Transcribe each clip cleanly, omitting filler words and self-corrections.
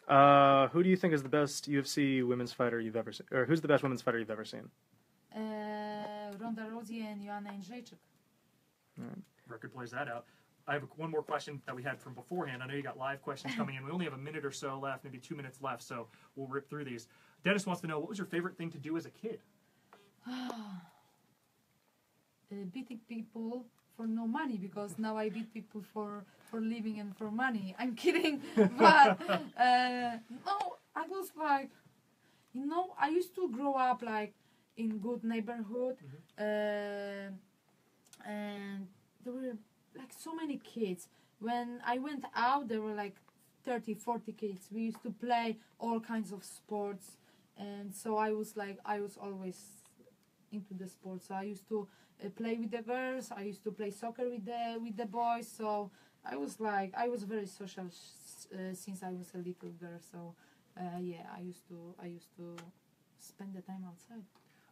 Who do you think is the best UFC women's fighter you've ever seen? Or who's the best women's fighter you've ever seen? Ronda Rousey and Joanna Jedrzejczyk. Record plays that out. I have one more question that we had from beforehand. I know you got live questions coming in. We only have a minute or so left, maybe 2 minutes left, so we'll rip through these. Dennis wants to know, what was your favorite thing to do as a kid? Beating people for no money, because now I beat people for living and for money. I'm kidding, but no, I was like, I used to grow up like in good neighborhood, and there were like so many kids. When I went out, there were like 30, 40 kids. We used to play all kinds of sports, and so I was always into the sports. So I used to play with the girls. I used to play soccer with the boys. So I was very social since I was a little girl. So yeah, I used to spend the time outside.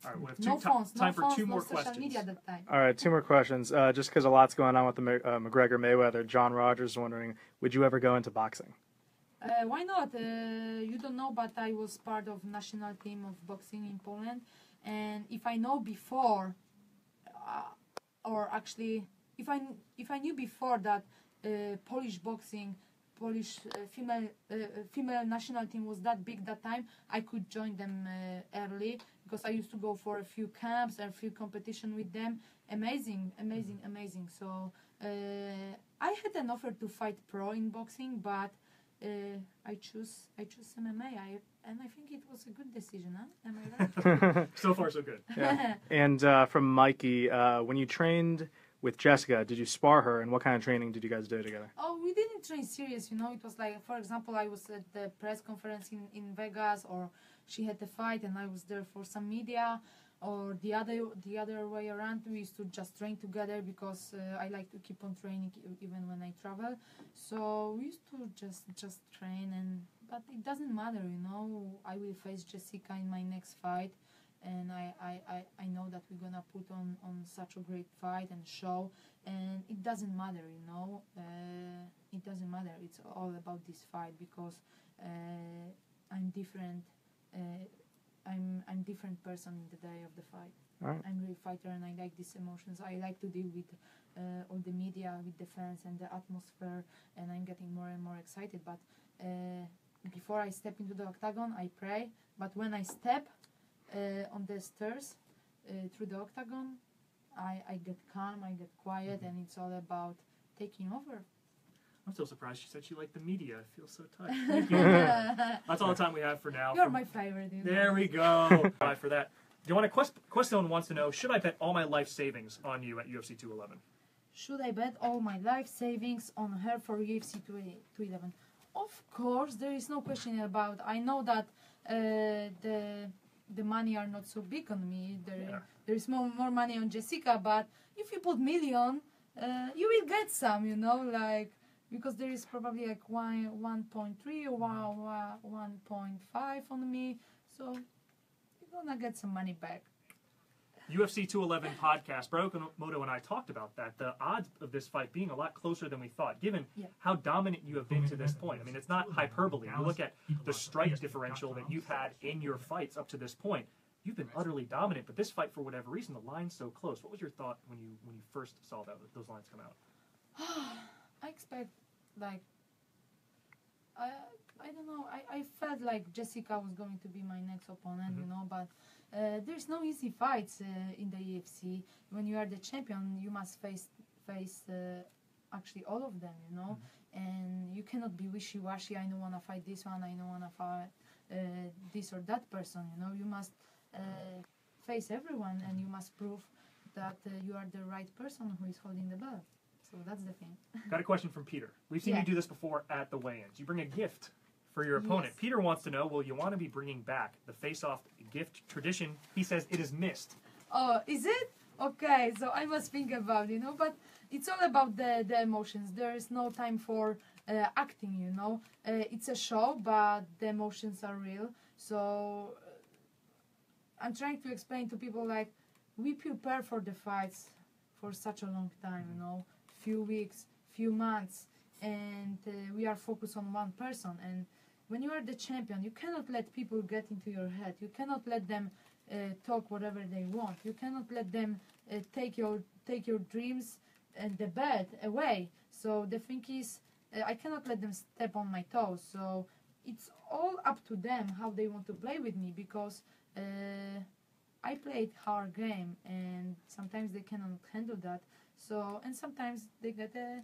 All right, we have time for two more questions. Social media at that time. All right, 2 more questions. Just because a lot's going on with the McGregor-Mayweather, John Rogers is wondering, would you ever go into boxing? Why not? You don't know, but I was part of national team of boxing in Poland. And if I know before, or actually, if I knew before that Polish boxing, female national team was that big that time, I could join them early, because I used to go for a few camps and a few competition with them. Amazing. So I had an offer to fight pro in boxing, but I choose MMA, and I think it was a good decision, huh? Am I right? So far, so good. Yeah. And from Mikey, when you trained with Jessica, did you spar her, and what kind of training did you guys do together? Oh, we didn't train serious, It was like, for example, I was at the press conference in Vegas, or she had a fight, and I was there for some media, or the other way around. We used to just train together, because I like to keep on training even when I travel. So we used to just train, but it doesn't matter, I will face Jessica in my next fight, and I know that we're gonna put on such a great fight and show, and it doesn't matter, it doesn't matter. It's all about this fight, because I'm different. I'm different person in the day of the fight. Right. I'm really fighter, and I like these emotions. I like to deal with all the media, with the fans and the atmosphere, and I'm getting more and more excited. But before I step into the octagon, I pray. But when I step on the stairs through the octagon, I get calm, I get quiet, and it's all about taking over. I'm so surprised she said she liked the media. I feel so touched. Thank you. That's all the time we have for now. You're my favorite. There we go. Bye for that. Joanna, Question wants to know, should I bet all my life savings on you at UFC 211? Should I bet all my life savings on her for UFC 211? Of course, there is no question about. I know that the money are not so big on me. There is more money on Jessica, but if you put million, you will get some, because there is probably like 1.3 or 1.5 on me, so you're gonna get some money back. UFC 211 podcast, Brokomoto and I talked about that. The odds of this fight being a lot closer than we thought, given how dominant you have been to this point. I mean, it's not hyperbole. You look at the strike differential that you've had in your fights up to this point. You've been utterly dominant, but this fight, for whatever reason, the line's so close. What was your thought when you first saw those lines come out? I expect, I don't know. I felt like Jessica was going to be my next opponent, but there's no easy fights in the UFC. When you are the champion, you must face actually all of them, and you cannot be wishy-washy. I don't want to fight this one. I don't want to fight this or that person. You must face everyone, and you must prove that you are the right person who is holding the belt. So that's the thing. Got a question from Peter. We've seen you do this before at the weigh-ins. You bring a gift for your opponent. Peter wants to know, will you want to be bringing back the face-off gift tradition? He says it is missed. Oh, is it? Okay, so I must think about, but it's all about the emotions. There is no time for acting, It's a show, but the emotions are real. So I'm trying to explain to people, we prepare for the fights for such a long time, few weeks, few months, and we are focused on one person, and when you are the champion, you cannot let people get into your head. You cannot let them talk whatever they want. You cannot let them take your dreams and the bed away. So the thing is, I cannot let them step on my toes. So it's all up to them how they want to play with me, because I played hard game and sometimes they cannot handle that. So, and sometimes they get a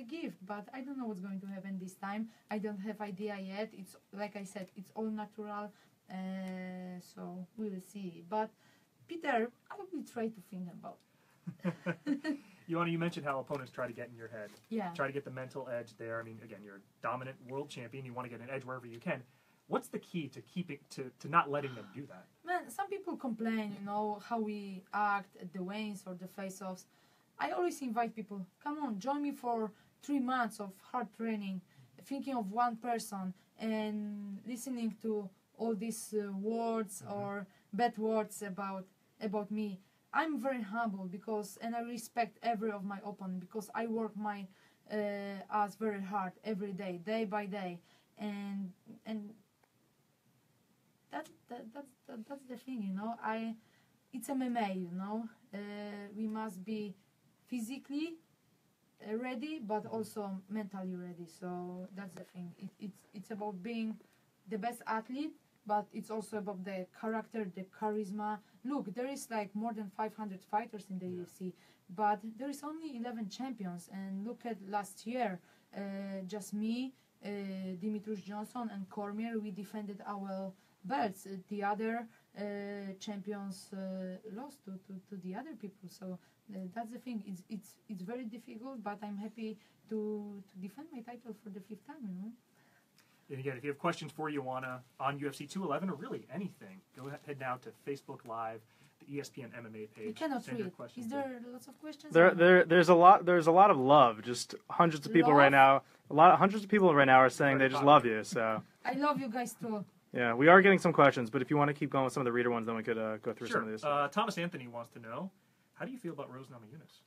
gift, but I don't know what's going to happen this time. I don't have idea yet. It's like I said, it's all natural. So we will see. But Peter, I will try to think about. Joanna, you mentioned how opponents try to get in your head. Yeah. Try to get the mental edge there. I mean, again, you're a dominant world champion. You want to get an edge wherever you can. What's the key to keeping to not letting them do that? Man, some people complain, how we act at the weigh-ins or the face-offs. I always invite people, come on, join me for 3 months of hard training, thinking of one person and listening to all these words or bad words about me. I'm very humble and I respect every of my opponent, because I work my ass very hard every day, day by day, and that's the thing, it's MMA, we must be physically ready, but also mentally ready. So that's the thing. It's about being the best athlete, but it's also about the character, the charisma. Look, there is like more than 500 fighters in the UFC, but there is only 11 champions. And look at last year, just me, Dimitrius Johnson, and Cormier. We defended our belts. The other champions lost to the other people. So that's the thing. It's very difficult, but I'm happy to defend my title for the 5th time. And again, if you have questions for Joanna on UFC 211 or really anything, go ahead now to Facebook Live, the ESPN MMA page. You cannot Send read. your questions Is there lots of questions? There's a lot of love. Just hundreds of people right now. Hundreds of people right now are saying they just love you. So I love you guys too. yeah, we are getting some questions, but if you want to keep going with some of the reader ones, then we could go through some of these. Thomas Anthony wants to know, how do you feel about Rose Namajunas?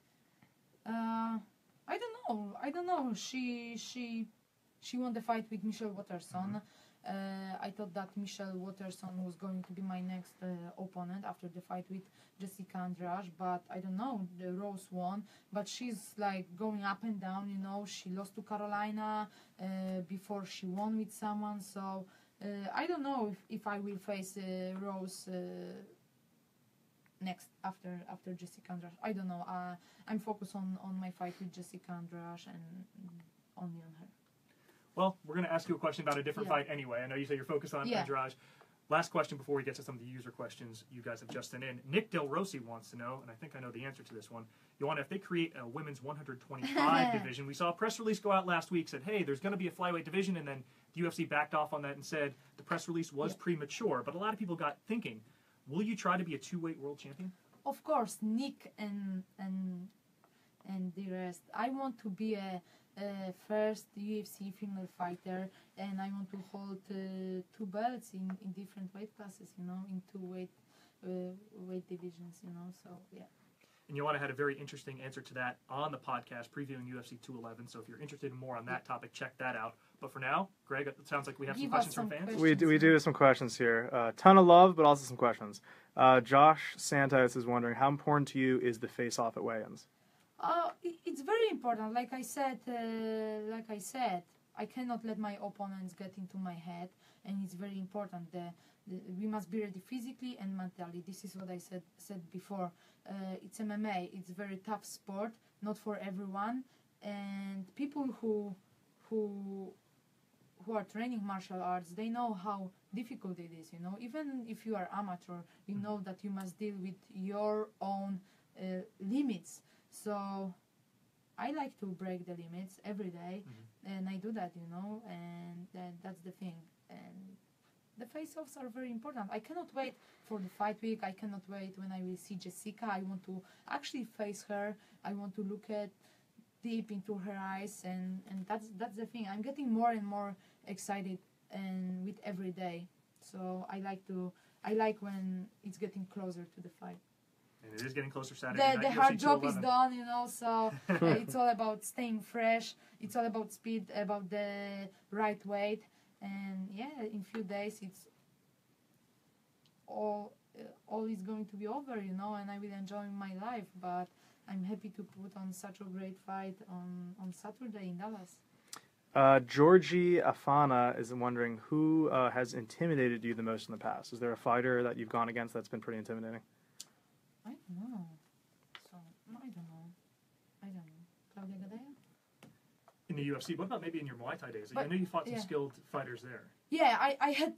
I don't know. She won the fight with Michelle Waterson. I thought that Michelle Waterson was going to be my next opponent after the fight with Jessica Andrade, but I don't know. The Rose won, but she's like going up and down. She lost to Carolina before she won with someone. So I don't know if I will face Rose next after Jessica Andrade. I don't know. I'm focused on my fight with Jessica Andrade and only on her. Well, we're going to ask you a question about a different fight anyway. I know you say you're focused on Andrade. Last question before we get to some of the user questions you guys have just sent in. Nick Del Rossi wants to know, and I think I know the answer to this one. Joanna, if they create a women's 125 division, we saw a press release go out last week, said, hey, there's going to be a flyweight division, and then the UFC backed off on that and said the press release was premature. But a lot of people got thinking, will you try to be a two-weight world champion? Of course, Nick and the rest. I want to be a first UFC female fighter, and I want to hold 2 belts in different weight classes, in 2 weight divisions, So yeah. And Joanna had a very interesting answer to that on the podcast previewing UFC 211. So if you're interested in more on that topic, check that out. But for now, Greg, it sounds like we have some questions from fans. We do have some questions here. Ton of love, but also some questions. Josh Santos is wondering, how important to you is the face-off at weigh-ins? It's very important. Like I said, I cannot let my opponents get into my head, and it's very important. We must be ready physically and mentally. This is what I said before. It's MMA. It's a very tough sport, not for everyone, and people who are training martial arts, they know how difficult it is. Even if you are amateur, you know that you must deal with your own limits. So I like to break the limits every day, and I do that, and that's the thing. And the face-offs are very important. I cannot wait for the fight week. I cannot wait when I will see Jessica. I want to actually face her. I want to look deep into her eyes, and that's the thing. I'm getting more and more excited and with every day. So I like when it's getting closer to the fight. And it is getting closer Saturday night. The hard job is done, so it's all about staying fresh. It's all about speed, about the right weight. And yeah, in few days it's all is going to be over, you know, and I will enjoy my life. But I'm happy to put on such a great fight on Saturday in Dallas. Georgie Afana is wondering who has intimidated you the most in the past. Is there a fighter that you've gone against that's been pretty intimidating? I don't know. So I don't know. Claudia Gadelha? In the UFC, what about maybe in your Muay Thai days? I know you fought some skilled fighters there. Yeah, I had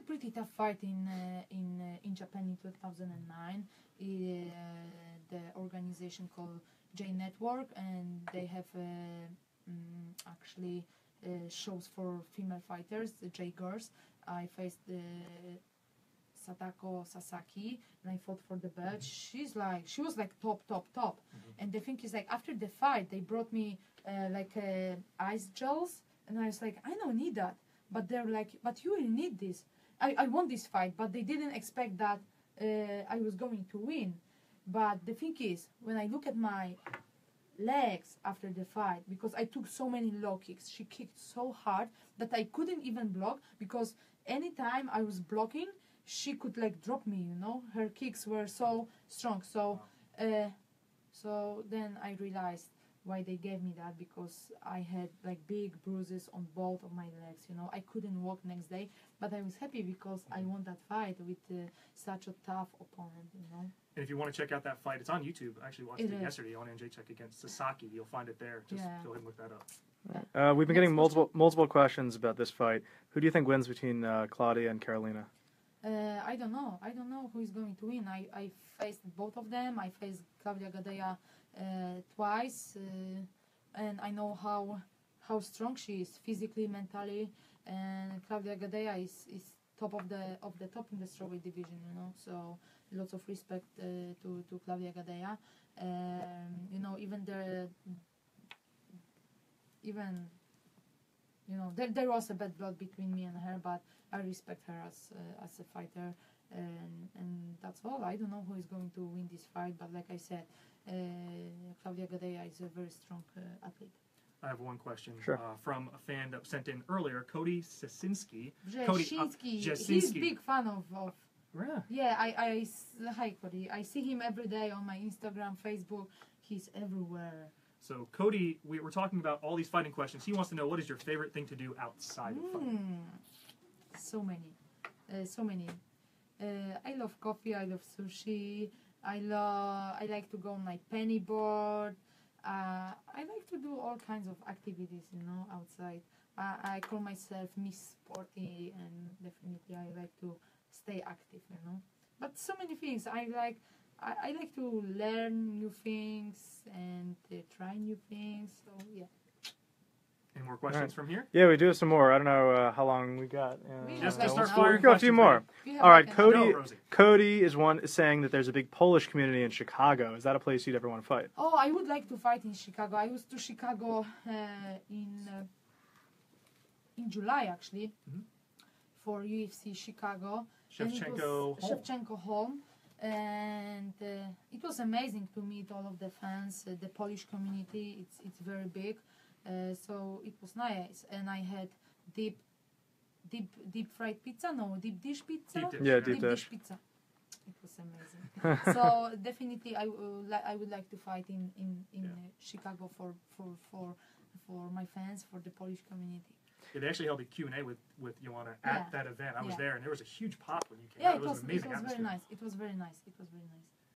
pretty tough fight in Japan in 2009. The organization called J Network, and they have actually shows for female fighters, the J Girls. I faced Satako Sasaki, and I fought for the belt. She was like top. And the thing is, like, after the fight, they brought me ice gels, and I was like, I don't need that. But they're like, but you will need this. I won this fight, but they didn't expect that I was going to win. But the thing is, when I look at my legs after the fight, because I took so many low kicks, she kicked so hard that I couldn't even block, because anytime I was blocking, she could like drop me, you know. Her kicks were so strong. So then I realized why they gave me that, because I had like big bruises on both of my legs, you know. I couldn't walk next day, but I was happy because I won that fight with such a tough opponent, you know. And if you want to check out that fight, it's on YouTube. I actually watched it yesterday on Jedrzejczyk against Sasaki. You'll find it there. Just go ahead and look that up. We've been getting multiple questions about this fight. Who do you think wins between Claudia and Carolina? I don't know. I don't know who is going to win. I faced both of them. I faced Claudia Gadelha twice, and I know how strong she is physically, mentally. And Claudia Gadelha is top of the top in the strawweight division, you know. So lots of respect to Claudia Gadelha. You know, there was a bad blood between me and her, but I respect her as a fighter, and that's all. I don't know who is going to win this fight, but like I said, Claudia Gadelha is a very strong athlete. I have one question from a fan that sent in earlier, Cody Jasinski. He's a big fan of Really? Yeah, hi Cody. I see him every day on my Instagram, Facebook. He's everywhere. So Cody, we were talking about all these fighting questions. He wants to know, what is your favorite thing to do outside of fighting? So many. I love coffee. I love sushi. I like to go on my penny board. I like to do all kinds of activities, you know, outside. I call myself Miss Sporty, and definitely I like to stay active, you know. But so many things. I like to learn new things and try new things. So yeah. Any more questions from here? Yeah, we do have some more. I don't know how long we got. Just start we'll firing go a few more. All right, Rosie. Cody is saying that there's a big Polish community in Chicago. Is that a place you'd ever want to fight? Oh, I would like to fight in Chicago. I was to Chicago in July, actually, for UFC Chicago. Shevchenko home. And it was amazing to meet all of the fans, the Polish community. It's very big. So it was nice, and I had deep fried pizza. No, deep dish pizza. Deep dish pizza. It was amazing. So definitely, I would like to fight in Chicago for my fans, for the Polish community. Yeah, they actually held a Q&A with Joanna at that event. I was there, and there was a huge pop when you came. Yeah, It was an amazing atmosphere. It was very nice.